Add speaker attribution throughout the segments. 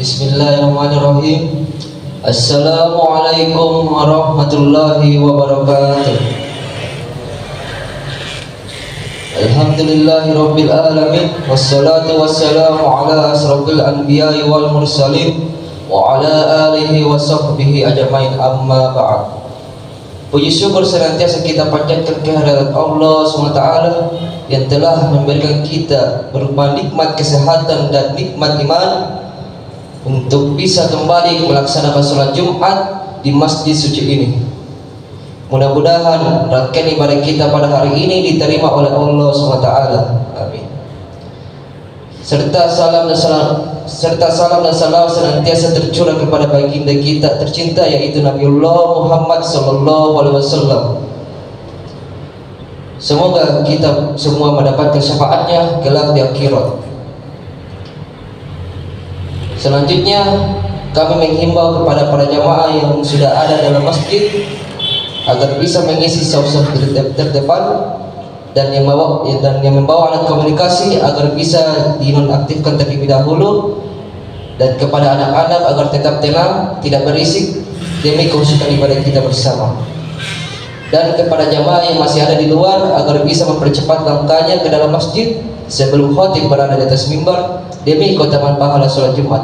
Speaker 1: Bismillahirrahmanirrahim. Assalamualaikum warahmatullahi wabarakatuh. Alhamdulillahi rabbil alamin, wassalatu wassalamu ala asrafil anbiya'i wal mursalin wa ala alihi wa sahbihi ajmain, amma ba'd. Puji syukur senantiasa kita panjatkan kehadirat Allah SWT yang telah memberikan kita berupa nikmat kesehatan dan nikmat iman untuk bisa kembali melaksanakan sholat Jumat di masjid suci ini. Mudah-mudahan rangkaian ibadah kita pada hari ini diterima oleh Allah SWT. Amin. Serta salam dan salam senantiasa tercurah kepada baginda kita tercinta, yaitu Nabiullah Muhammad SAW. Semoga kita semua mendapatkan syafaatnya kelak di akhirat. Selanjutnya kami menghimbau kepada para jamaah yang sudah ada dalam masjid agar bisa mengisi saf-saf terdepan dan yang membawa alat komunikasi agar bisa dinonaktifkan terlebih dahulu, dan kepada anak-anak agar tetap tenang, tidak berisik demi kehusukan ibadah kita bersama. Dan kepada jamaah yang masih ada di luar agar bisa mempercepat langkahnya ke dalam masjid sebelum khatib berada di atas mimbar demi keutamaan pahala sholat Jumat.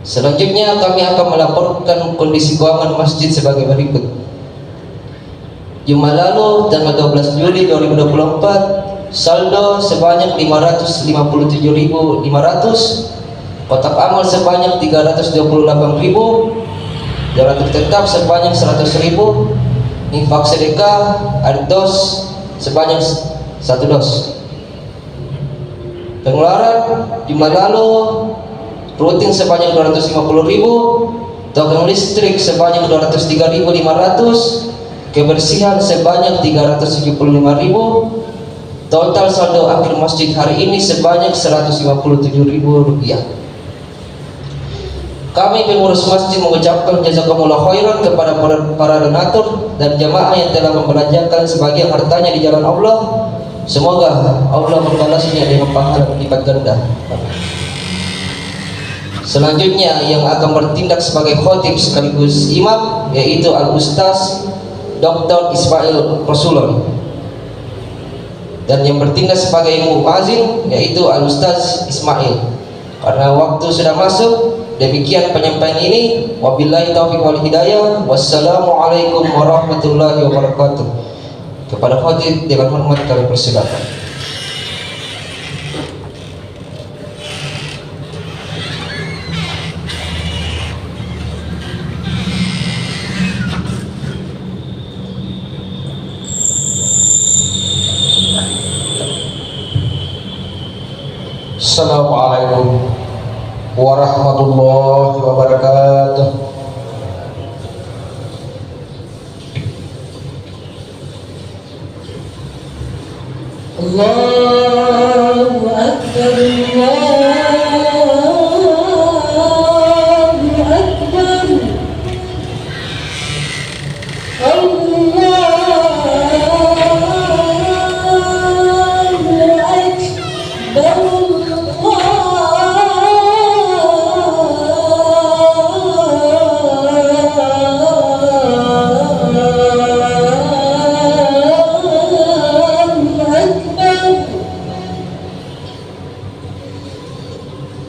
Speaker 1: Selanjutnya kami akan melaporkan kondisi keuangan masjid sebagai berikut. Jumat lalu tanggal 12 Juli 2024 saldo sebanyak 557.500, kotak amal sebanyak 328.000, zakat tetap sebanyak 100.000, infak sedekah ardos sebanyak 1 dos. Pengeluaran Jumat lalu rutin sebanyak 250.000, token listrik sebanyak 203.500, kebersihan sebanyak 375.000, total saldo akhir masjid hari ini sebanyak 157.000 rupiah. Kami pengurus masjid mengucapkan jazakumullah khairan kepada para donatur dan jamaah yang telah membelanjakan sebagian hartanya di jalan Allah. Semoga Allah membalasnya dengan pahala berlipat ganda. Selanjutnya yang akan bertindak sebagai khatib sekaligus imam yaitu Al-Ustaz Dr. Ismail Rasulullah, dan yang bertindak sebagai muazin yaitu Al-Ustaz Ismail. Karena waktu sudah masuk, demikian penyampaian ini. Wabillahi taufiq wal hidayah. Wassalamualaikum warahmatullahi wabarakatuh. Kepada khatib dengan hormat kami persilakan.
Speaker 2: Assalamualaikum warahmatullahi wabarakatuh.
Speaker 3: Allahu Akbar, Allahu Akbar,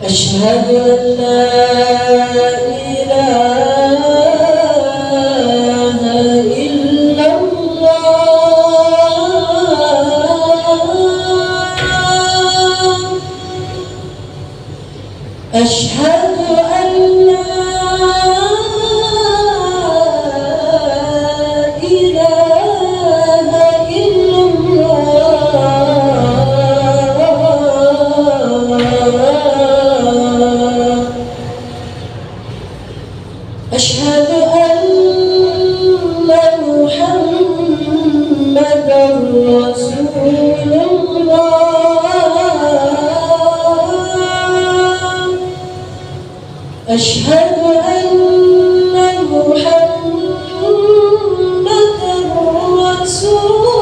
Speaker 3: Asyhadu an la ilaha illallah, asyhadu an la ilaha illallah, asyhadu anna Muhammadar Rasulullah, asyhadu anna Muhammadar Rasulullah.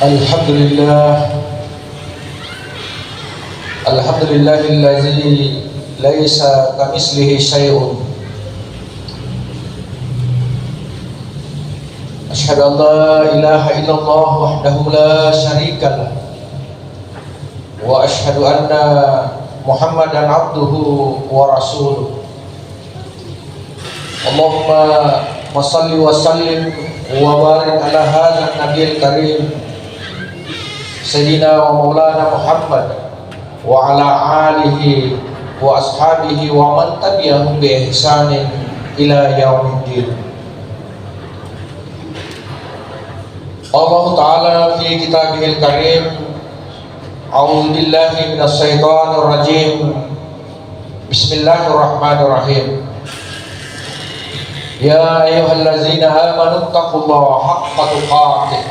Speaker 2: Alhamdulillah. Alhamdulillahillazi laisa kamitslihi syai'un. Asyhadu an la ilaha illallah wahdahu la syarika lah. Wa asyhadu anna Muhammadan abduhu wa rasuluh. Allahumma salli wa sallim wa barik ala hadzal nabiyil karim Sayyidina wa Maulana Muhammad wa ala alihi wa ashabihi wa man tabi'ahum bi ihsanin ila yaumiddin. Allah Ta'ala fi kitabihil karim, a'udzu billahi minas syaitonir rajim. Bismillahirrahmanirrahim. Ya ayyuhallazina amanu taqullaha haqqa tuqatih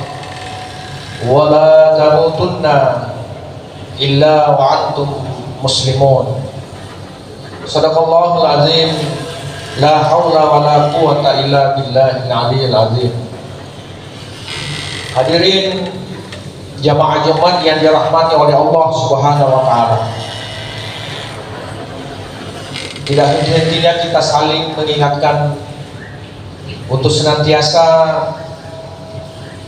Speaker 2: wa la tamutunna illa wa antum muslimun. Shadaqallahul azim. La haula wa la quwwata illa billahil aliyyil azim. Hadirin jamaah Jumat yang dirahmati oleh Allah Subhanahu wa taala. Tidak henti-hentinya kita saling mengingatkan untuk senantiasa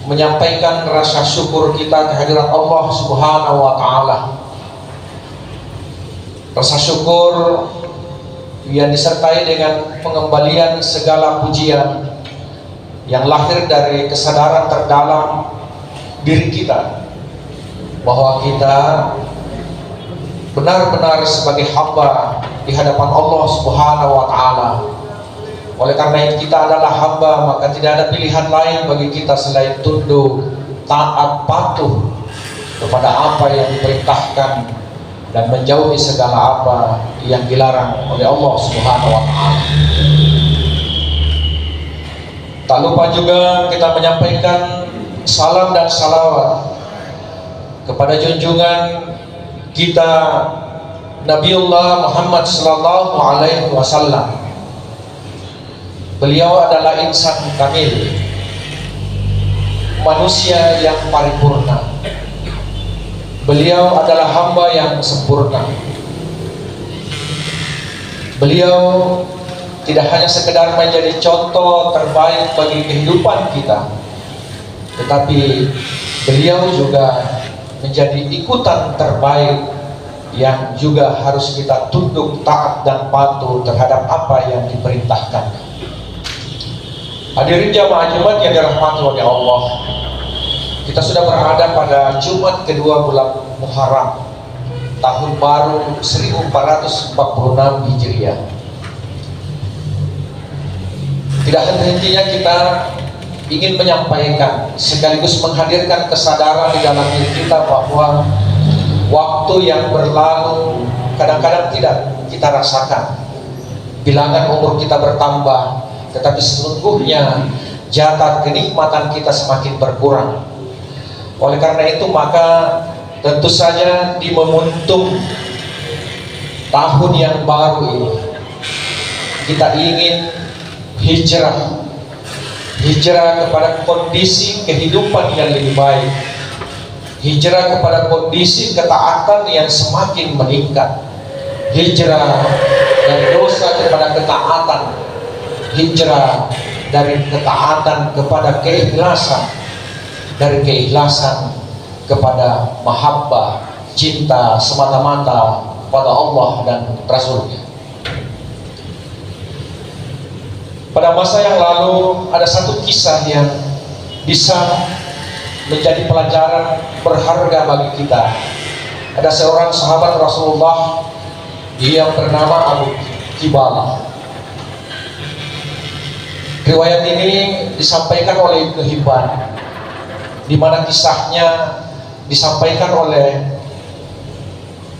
Speaker 2: menyampaikan rasa syukur kita kehadirat Allah Subhanahu wa taala. Rasa syukur yang disertai dengan pengembalian segala pujian yang lahir dari kesadaran terdalam diri kita bahwa kita benar-benar sebagai hamba di hadapan Allah Subhanahu wa taala. Oleh karena itu kita adalah hamba, maka tidak ada pilihan lain bagi kita selain tunduk, taat, patuh kepada apa yang diperintahkan dan menjauhi segala apa yang dilarang oleh Allah Subhanahu wa taala. Tak lupa juga kita menyampaikan salam dan salawat kepada junjungan kita Nabiullah Muhammad sallallahu alaihi wasallam. Beliau adalah insan kamil, manusia yang paripurna. Beliau adalah hamba yang sempurna. Beliau tidak hanya sekedar menjadi contoh terbaik bagi kehidupan kita, tetapi beliau juga menjadi ikutan terbaik yang juga harus kita tunduk, taat dan patuh terhadap apa yang diperintahkan. Hadirin jamaah Jumat yang dirahmati oleh Allah, kita sudah berada pada Jumat kedua bulan Muharram, tahun baru 1446 Hijriah. Tidak henti-hentinya kita ingin menyampaikan sekaligus menghadirkan kesadaran di dalam diri kita bahwa waktu yang berlalu kadang-kadang tidak kita rasakan. Bilangan umur kita bertambah, tetapi sesungguhnya jatah kenikmatan kita semakin berkurang. Oleh karena itu maka tentu saja di momentum tahun yang baru ini kita ingin hijrah kepada kondisi kehidupan yang lebih baik, hijrah kepada kondisi ketaatan yang semakin meningkat, hijrah dari dosa kepada ketaatan, hijrah dari ketaatan kepada keikhlasan, dari keikhlasan kepada mahabbah, cinta semata-mata pada Allah dan Rasul-Nya. Pada masa yang lalu ada satu kisah yang bisa menjadi pelajaran berharga bagi kita. Ada seorang sahabat Rasulullah yang bernama Abu Kibalah. Riwayat ini disampaikan oleh Ibnu Hibban, di mana kisahnya disampaikan oleh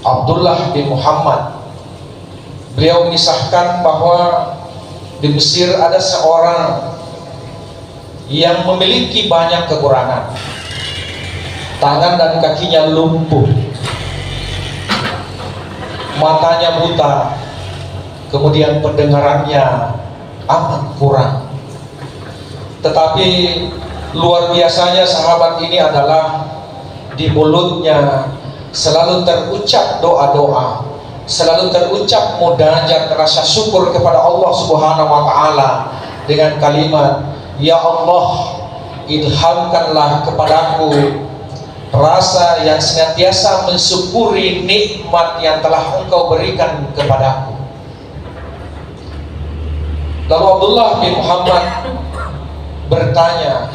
Speaker 2: Abdullah bin Muhammad. Beliau mengisahkan bahwa di Mesir ada seorang yang memiliki banyak kekurangan. Tangan dan kakinya lumpuh, matanya buta, kemudian pendengarannya amat kurang. Tetapi Luar biasanya sahabat ini adalah di mulutnya selalu terucap doa-doa, selalu terucap munajat rasa syukur kepada Allah Subhanahu wa taala dengan kalimat, "Ya Allah, ilhamkanlah kepadaku rasa yang senantiasa mensyukuri nikmat yang telah Engkau berikan kepadaku." Lalu Abdullah bin Muhammad bertanya,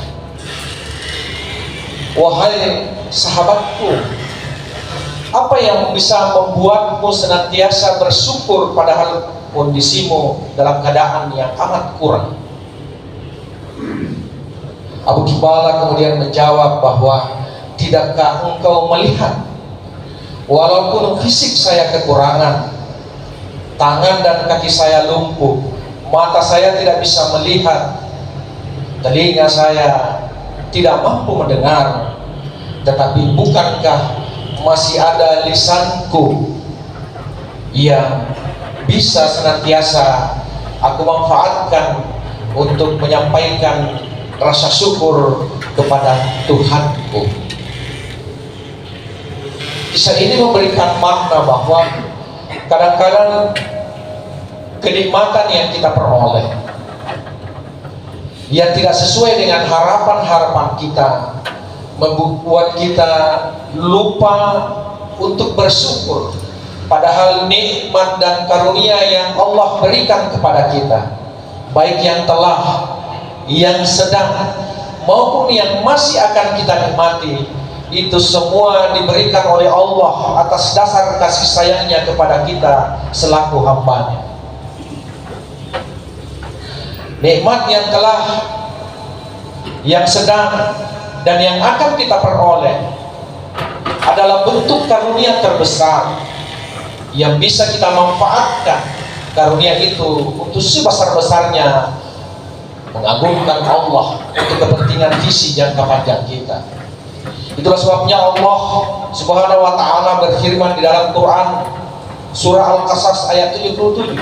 Speaker 2: "Wahai sahabatku, apa yang bisa membuatmu senantiasa bersyukur padahal kondisimu dalam keadaan yang amat kurang?" Abu Kibala kemudian menjawab bahwa, "Tidakkah engkau melihat walaupun fisik saya kekurangan, tangan dan kaki saya lumpuh, mata saya tidak bisa melihat, telinga saya tidak mampu mendengar, tetapi bukankah masih ada lisanku yang bisa senantiasa aku manfaatkan untuk menyampaikan rasa syukur kepada Tuhanku?" Kisah ini memberikan makna bahwa kadang-kadang kenikmatan yang kita peroleh yang tidak sesuai dengan harapan-harapan kita membuat kita lupa untuk bersyukur, padahal nikmat dan karunia yang Allah berikan kepada kita, baik yang telah, yang sedang, maupun yang masih akan kita nikmati, itu semua diberikan oleh Allah atas dasar kasih sayangnya kepada kita selaku hambanya. Nikmat yang telah, yang sedang, dan yang akan kita peroleh adalah bentuk karunia terbesar yang bisa kita manfaatkan. Karunia itu untuk sebesar-besarnya mengagungkan Allah untuk kepentingan visi jangka panjang kita. Itulah sebabnya Allah Subhanahu wa taala berfirman di dalam Quran surah Al-Qasas ayat 77,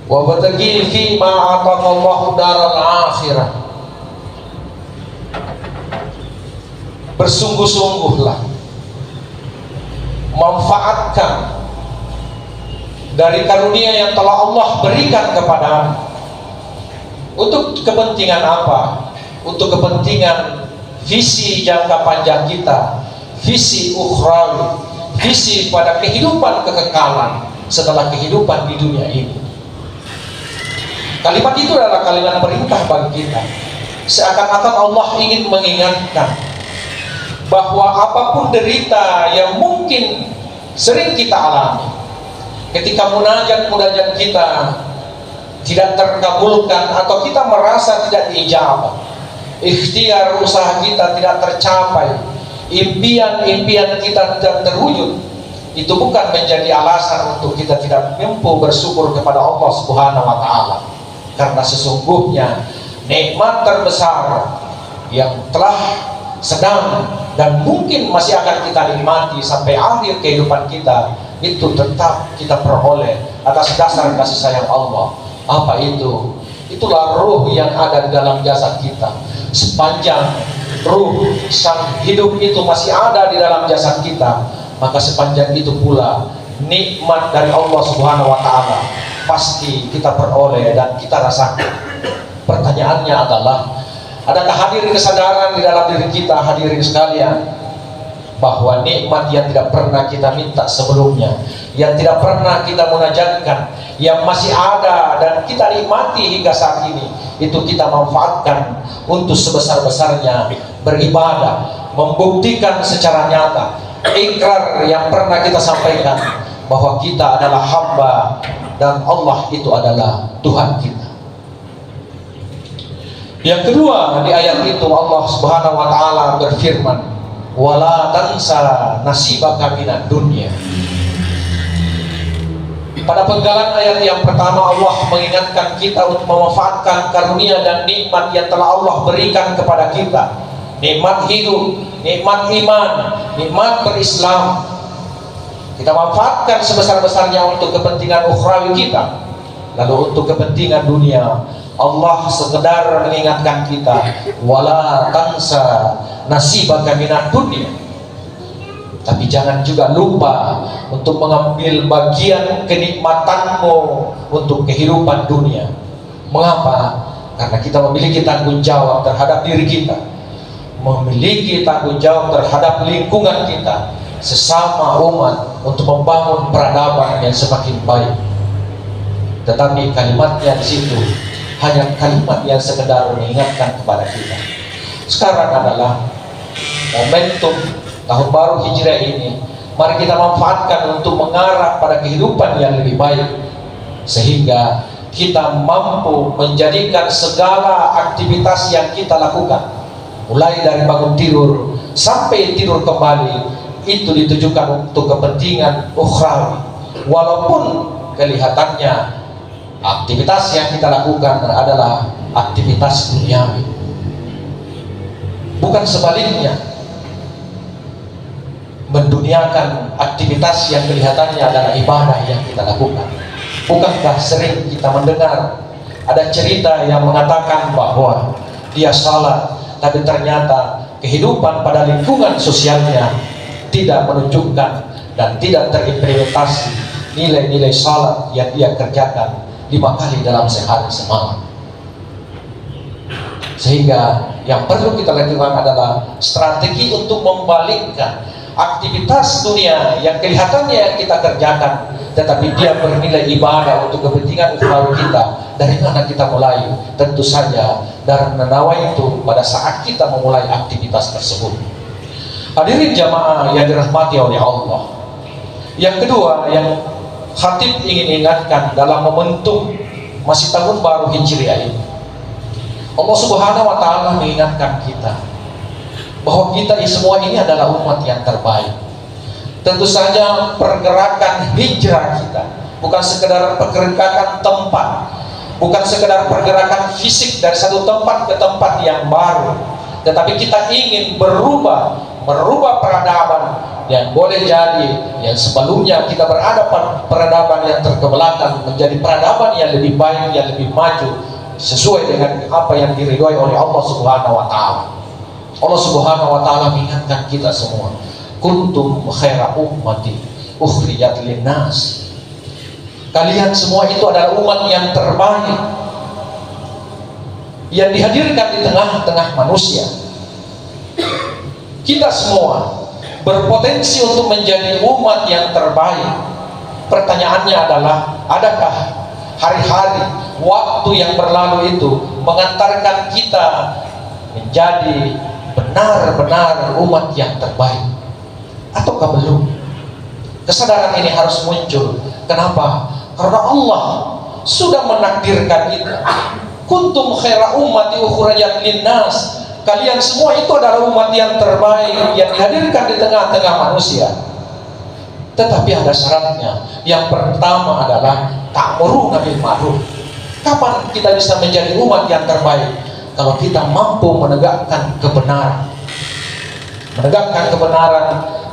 Speaker 2: "Wa bataghi fi ma ataqallahu daral akhirah." Bersungguh-sungguhlah manfaatkan dari karunia yang telah Allah berikan kepadamu. Untuk kepentingan apa? Untuk kepentingan visi jangka panjang kita, visi ukhrawi, visi pada kehidupan kekekalan setelah kehidupan di dunia ini. Kalimat itu adalah kalimat perintah bagi kita. Seakan-akan Allah ingin mengingatkan bahwa apapun derita yang mungkin sering kita alami, ketika munajat kita tidak terkabulkan atau kita merasa tidak diijabah, ikhtiar usaha kita tidak tercapai, impian-impian kita tidak terwujud, itu bukan menjadi alasan untuk kita tidak mampu bersyukur kepada Allah Subhanahu wa taala. Karena sesungguhnya nikmat terbesar yang telah, sedang, dan mungkin masih akan kita nikmati sampai akhir kehidupan kita, itu tetap kita peroleh atas dasar kasih sayang Allah. Apa itu? Itulah ruh yang ada di dalam jasad kita. Sepanjang ruh sang hidup itu masih ada di dalam jasad kita, maka sepanjang itu pula nikmat dari Allah Subhanahu wa taala pasti kita peroleh dan kita rasakan. Pertanyaannya adalah, adakah hadir kesadaran di dalam diri kita, hadirin sekalian, bahwa nikmat yang tidak pernah kita minta sebelumnya, yang tidak pernah kita munajatkan, yang masih ada dan kita nikmati hingga saat ini, itu kita manfaatkan untuk sebesar-besarnya beribadah, membuktikan secara nyata ikrar yang pernah kita sampaikan bahwa kita adalah hamba dan Allah itu adalah Tuhan kita. Yang kedua, di ayat itu Allah Subhanahu wa taala berfirman, "Wala tansa nasibaka minad dunya." Pada penggalan ayat yang pertama, Allah mengingatkan kita untuk memanfaatkan karunia dan nikmat yang telah Allah berikan kepada kita. Nikmat hidup, nikmat iman, nikmat berislam. Kita manfaatkan sebesar-besarnya untuk kepentingan ukhrawi kita. Lalu untuk kepentingan dunia, Allah sekedar mengingatkan kita, wala tansa nasibaka minad dunya. Tapi jangan juga lupa untuk mengambil bagian kenikmatanmu untuk kehidupan dunia. Mengapa? Karena kita memiliki tanggung jawab terhadap diri kita, memiliki tanggung jawab terhadap lingkungan kita, sesama umat, untuk membangun peradaban yang semakin baik. Tetapi kalimatnya di situ hanya kalimat yang sekedar mengingatkan kepada kita. Sekarang adalah momentum tahun baru Hijriah ini. Mari kita manfaatkan untuk mengarah pada kehidupan yang lebih baik, sehingga kita mampu menjadikan segala aktivitas yang kita lakukan, mulai dari bangun tidur sampai tidur kembali, itu ditujukan untuk kepentingan ukhrawi. Walaupun kelihatannya aktivitas yang kita lakukan adalah aktivitas duniawi, bukan sebaliknya, menduniakan aktivitas yang kelihatannya adalah ibadah yang kita lakukan. Bukankah sering kita mendengar ada cerita yang mengatakan bahwa dia salat, tapi ternyata kehidupan pada lingkungan sosialnya tidak menunjukkan dan tidak terimplementasi nilai-nilai salat yang dia kerjakan 5 kali dalam sehari semalam. Sehingga yang perlu kita lakukan adalah strategi untuk membalikkan aktivitas dunia yang kelihatannya yang kita kerjakan, tetapi dia bernilai ibadah untuk kepentingan ukhrawi kita. Dari mana kita mulai? Tentu saja dari menawai itu pada saat kita memulai aktivitas tersebut. Hadirin jamaah yang dirahmati oleh Allah. Yang kedua yang khatib ingin ingatkan dalam momentum masih tahun baru Hijriah ini, Allah Subhanahu wa Ta'ala mengingatkan kita bahwa kita semua ini adalah umat yang terbaik. Tentu saja pergerakan hijrah kita bukan sekedar pergerakan tempat, bukan sekedar pergerakan fisik dari satu tempat ke tempat yang baru, tetapi kita ingin merubah peradaban yang boleh jadi yang sebelumnya kita berada pada peradaban yang terkebelakang menjadi peradaban yang lebih baik, yang lebih maju, sesuai dengan apa yang diridhoi oleh Allah Subhanahu wa Ta'ala. Allah Subhanahu wa Ta'ala mengingatkan kita semua, kuntum khaira ummati ukhrijat linnas. Kalian semua itu adalah umat yang terbaik yang dihadirkan di tengah-tengah manusia. Kita semua berpotensi untuk menjadi umat yang terbaik. Pertanyaannya adalah, adakah hari-hari, waktu yang berlalu itu mengantarkan kita menjadi benar-benar umat yang terbaik, ataukah belum? Kesadaran ini harus muncul. Kenapa? Karena Allah sudah menakdirkan itu. Kuntum khaira ummati ukhrijat linnas. Kalian semua itu adalah umat yang terbaik yang dihadirkan di tengah-tengah manusia. Tetapi ada syaratnya. Yang pertama adalah ta'muruna bil ma'ruf. Kapan kita bisa menjadi umat yang terbaik? Kalau kita mampu menegakkan kebenaran. Menegakkan kebenaran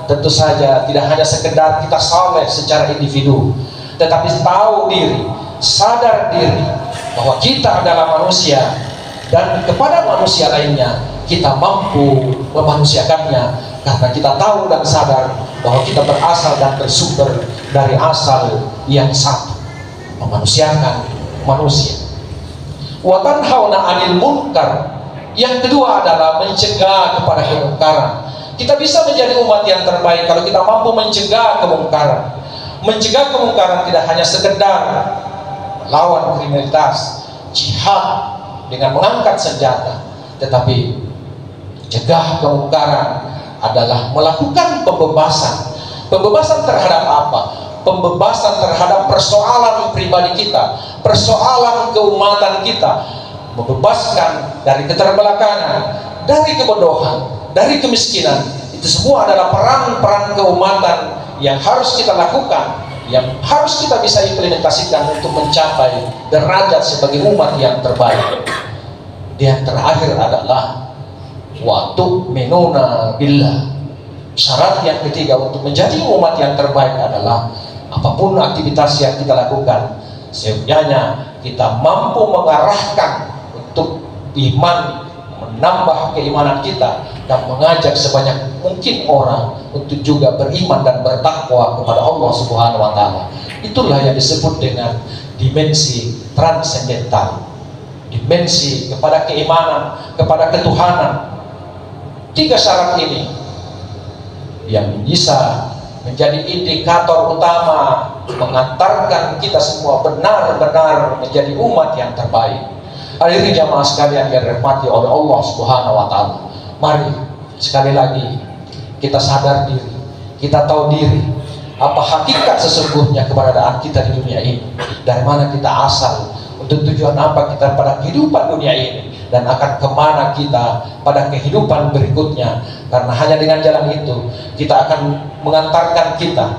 Speaker 2: tentu saja tidak hanya sekedar kita saleh secara individu, tetapi tahu diri, sadar diri bahwa kita adalah manusia, dan kepada manusia lainnya kita mampu memanusiakannya, karena kita tahu dan sadar bahwa kita berasal dan bersumber dari asal yang satu, memanusiakan manusia. Wa tanhauna 'anil munkar. Yang kedua adalah mencegah kepada kemungkaran. Kita bisa menjadi umat yang terbaik kalau kita mampu mencegah kemungkaran. Mencegah kemungkaran tidak hanya sekedar lawan kriminalitas, jihad dengan mengangkat senjata, tetapi cegah kemungkaran adalah melakukan pembebasan. Pembebasan terhadap apa? Pembebasan terhadap persoalan pribadi kita, persoalan keumatan kita, membebaskan dari keterbelakangan, dari kebodohan, dari kemiskinan. Itu semua adalah peran-peran keumatan yang harus kita lakukan, yang harus kita bisa implementasikan untuk mencapai derajat sebagai umat yang terbaik. Yang terakhir adalah waktu menuna billah. Syarat yang ketiga untuk menjadi umat yang terbaik adalah apapun aktivitas yang kita lakukan, Seyogyanya kita mampu mengarahkan untuk iman, menambah keimanan kita, dan mengajak sebanyak mungkin orang untuk juga beriman dan bertakwa kepada Allah Subhanahu wa Ta'ala. Itulah yang disebut dengan dimensi transendental, dimensi kepada keimanan, kepada ketuhanan. 3 syarat ini yang bisa menjadi indikator utama mengantarkan kita semua benar-benar menjadi umat yang terbaik. Hadirin jamaah sekalian yang dirahmati oleh Allah Subhanahu wa Ta'ala, mari sekali lagi kita sadar diri, kita tahu diri apa hakikat sesungguhnya keberadaan kita di dunia ini, dari mana kita asal, untuk tujuan apa kita pada kehidupan dunia ini, dan akan kemana kita pada kehidupan berikutnya. Karena hanya dengan jalan itu kita akan mengantarkan kita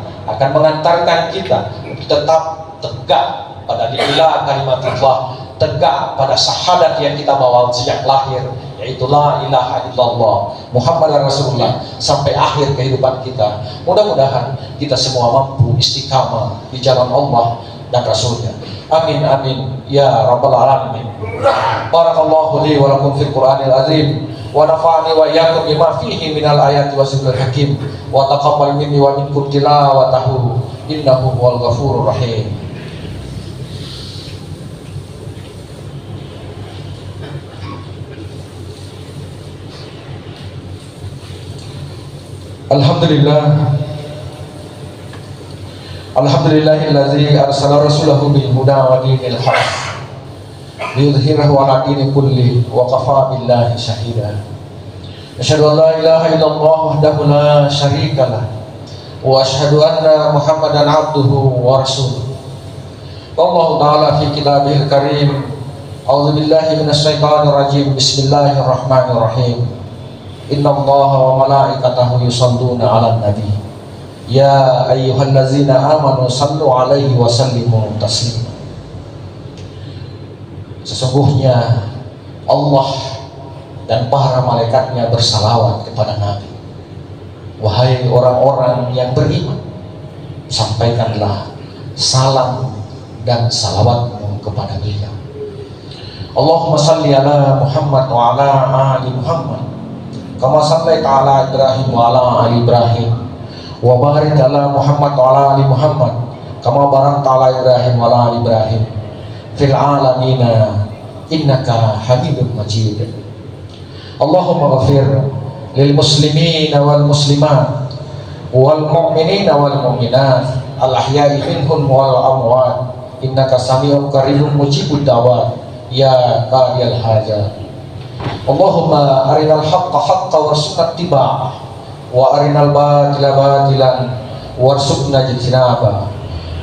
Speaker 2: untuk tetap tegak pada ilah kalimatullah, tegak pada syahadat yang kita bawa sejak lahir, yaitu la ilaha illallah Muhammad Rasulullah, sampai akhir kehidupan kita. Mudah-mudahan kita semua mampu istiqamah di jalan Allah dan Rasulnya. Amin amin ya rabbal alamin. Barakallahu li wa lakum fil Qur'anil azim, wa nafa'ani wa iyyakum bima fihi minal ayati wasikril hakim, wa taqabbal minni wa minkum tilawatahu innahu huwal ghafurur rahim. Alhamdulillahillazi arsala rasulahu bil huda wa dinil haq liyudhhirahu 'ala dini kulli wa kafa billahi shahida. Asyhadu an la ilaha illallah wahdahu la syarika lah wa asyhadu anna Muhammadan 'abduhu wa rasuluh. Allah ta'ala fi kitabihil karim, a'udzu billahi minasy syaithanir rajim, bismillahirrahmanirrahim. Innallaha wa malaikatahu yusholluna 'alan nabi ya ayyuhallazina amanu sallu 'alaihi wa sallimu taslima. Sesungguhnya Allah dan para malaikatnya bersalawat kepada Nabi. Wahai orang-orang yang beriman, sampaikanlah salam dan salawatmu kepada beliau. Allahumma salli ala Muhammad wa ala ali Muhammad kama sallaita ala Ibrahim wa ala ali Ibrahim, wa barik ala Muhammad wa ala ali Muhammad kama barakta ala Ibrahim wa ala ali Ibrahim fil alamina innaka Hamidum Majid. Allahumma ghafir lil muslimina wal muslimat wal mu'minina wal mu'minat al ahya'i minhum wal amwat innaka sami'un qaribun mujibud da'wat ya qadiyal hajat. Allahumma arinal haqqa haqqa warzuqna ittiba'ah wa arinal batila batilan warzuqna ijtinabah.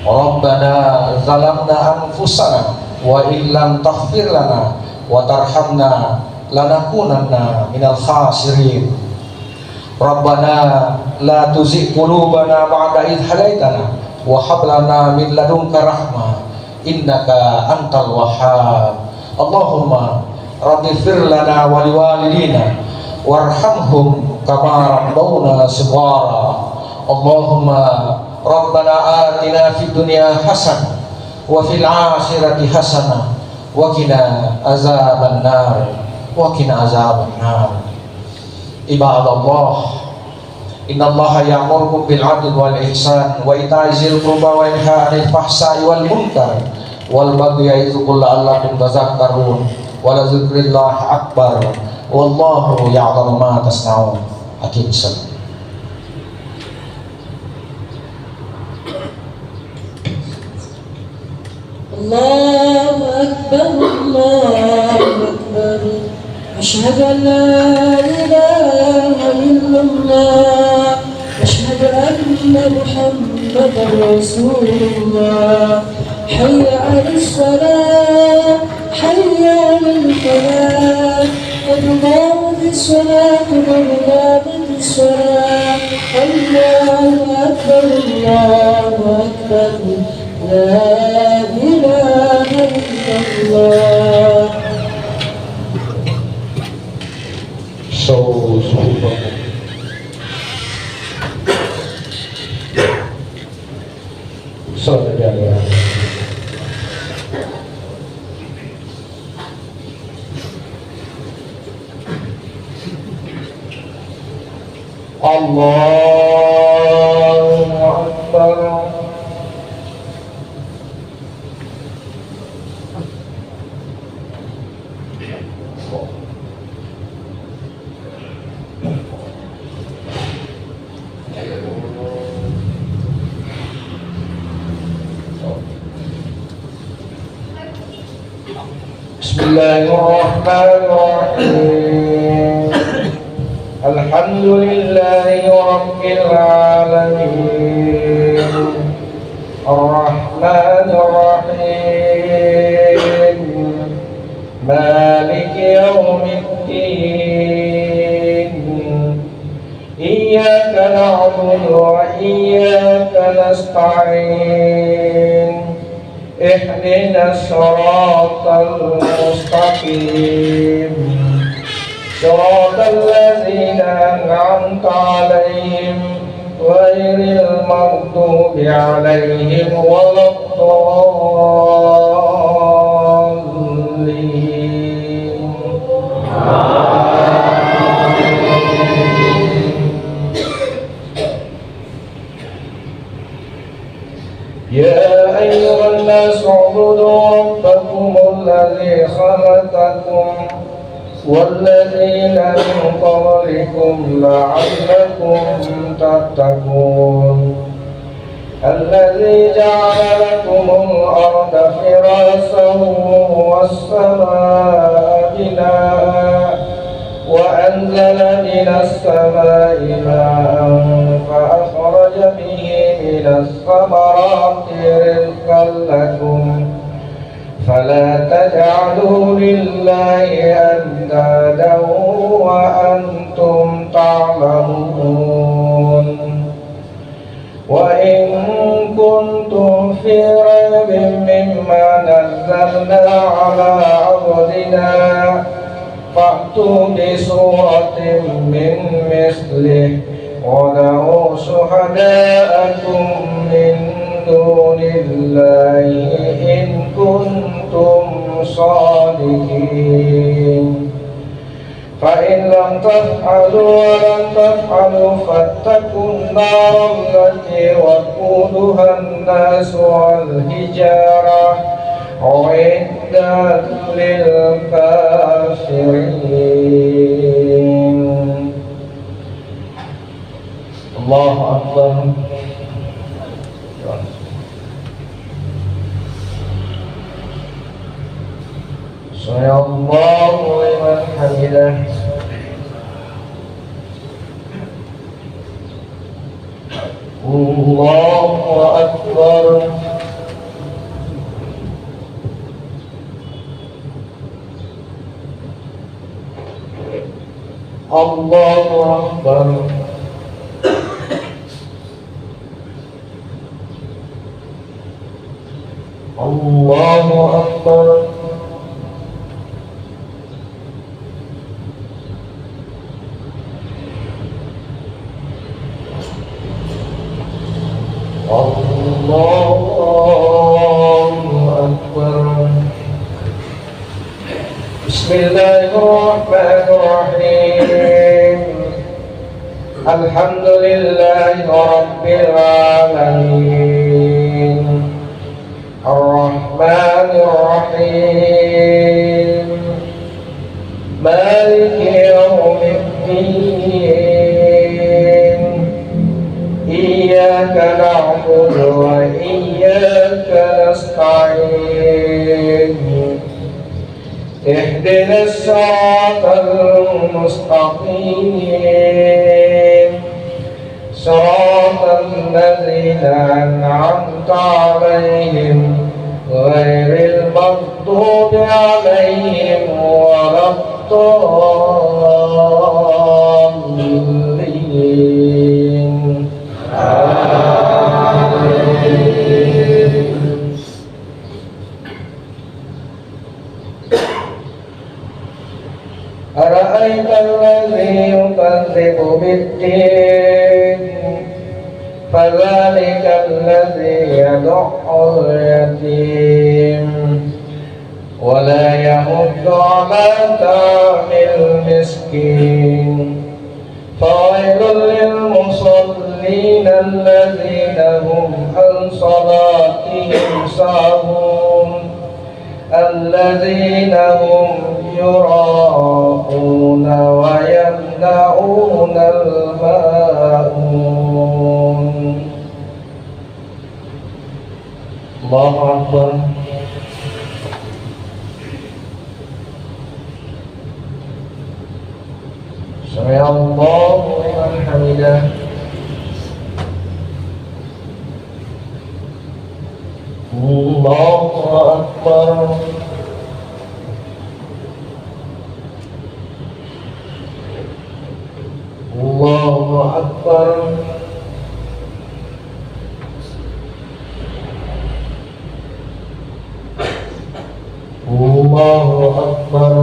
Speaker 2: Rabbana zalamna anfusana wa illam taghfir lana wa tarhamna lanakunanna minal khasirin. Rabbana la tuzigh qulubana ba'da idh hadaitana wa hab lana min ladunka rahmah innaka antal wahhab. Allahumma rabbighfir lana wa liwalidina warhamhum kama rabbawna shighara. Allahumma rabbana atina fid dunya hasanah wa fil akhirati hasanah wa qina azaban nar wa qina azaban nar. Ibadallah, innallaha ya'murukum bil 'adli wal ihsan wa ita'i dzil qurba wa yanha 'anil fahsai wal munkar wal baghi ya'izukum la'allakum tadhakkarun wa la dzikrullahi akbar wallahu ya'lamu ma tasna'un. Aqimus shalah.
Speaker 3: Allahu Akbar, Allahu Akbar. Asyhadu an la ilaha illallah, asyhadu anna Muhammadar Rasulullah. Hayya 'alas salah, hayya 'alal falah. Qad qamatis salah, qad qamatis salah. Allahu Akbar, Allahu Akbar. La ilaha illallah.
Speaker 2: Saudara Allahu Akbar. Bismillahirrahmanirrahim. Alhamdulillahi rabbil alamin. Ar-Rahmanir Rahim. Maliki yaumiddin. Iyyaka na'budu wa iyyaka nasta'in. اهدنا الصراط المستقيم صراط الذين أنعمت عليهم غير المغضوب عليهم ولا الضالين. يا أيها الناس اعبدوا ربكم الذي خلقكم والذين من قبلكم لعلكم تتقون الذي جعل لكم الأرض فراشا والسماء بناء وأنزل من السماء ماء فأخرج به من الثمرات رزقا لكم فلا تجعلوا لله أندادا وأنتم تعلمون. وإن كنتم في ريب مما نزلنا على عبدنا فأتوا بسورة من مثله ودعوا شهداءكم من دون الله إن كنتم صادقين فإن لم تفعلوا ولن تفعلوا فاتقوا النار التي وقودها الناس والحجارة أعدت للكافرين. الله أكبر. سمع الله لمن حمده. الله أكبر. الله أكبر. الله أكبر. الله أكبر. بسم الله الرحمن الرحيم. الحمد لله رب العالمين. الرحمن الرحيم. مالك يوم الدين. إياك نعبد وإياك نستعين. اهدنا الصراط المستقيم صراط الذين أنعمت عليهم غير المغضوب عليهم ولا الضالين. أرأيت الذي يكذب بالدين فذلك الذي يدع اليتيم ولا يحض على طعام المسكين فويل الذين هم عن صلاتهم ساهون الذين هم يراءون ويمنعون الماءون. الله أكبر. سمع الله لمن حمده. الله أكبر. الله أكبر. الله أكبر.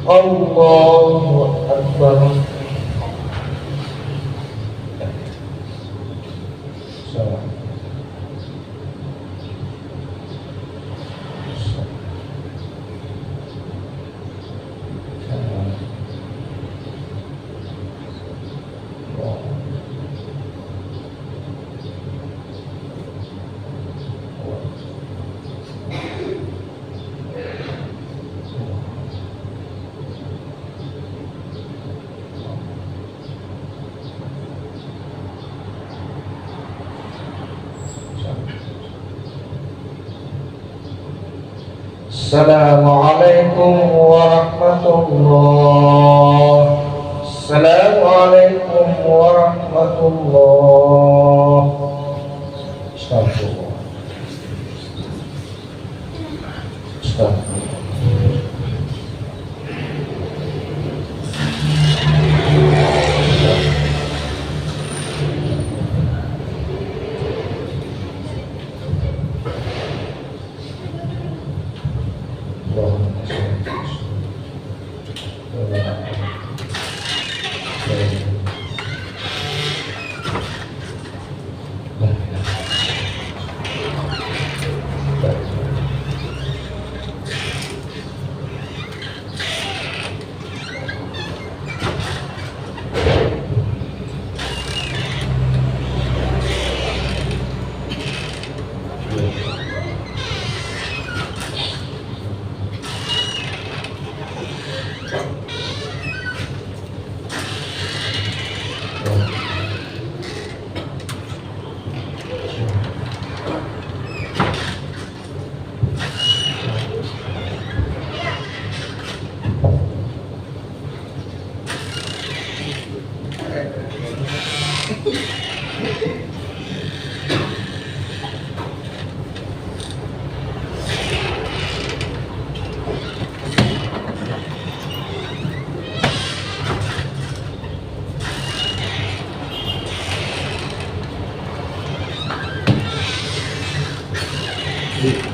Speaker 2: الله أكبر. Assalamualaikum warahmatullah. Assalamualaikum warahmatullah. Astagfirullah. Astagfirullah.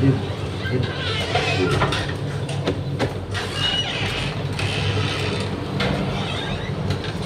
Speaker 2: Dip.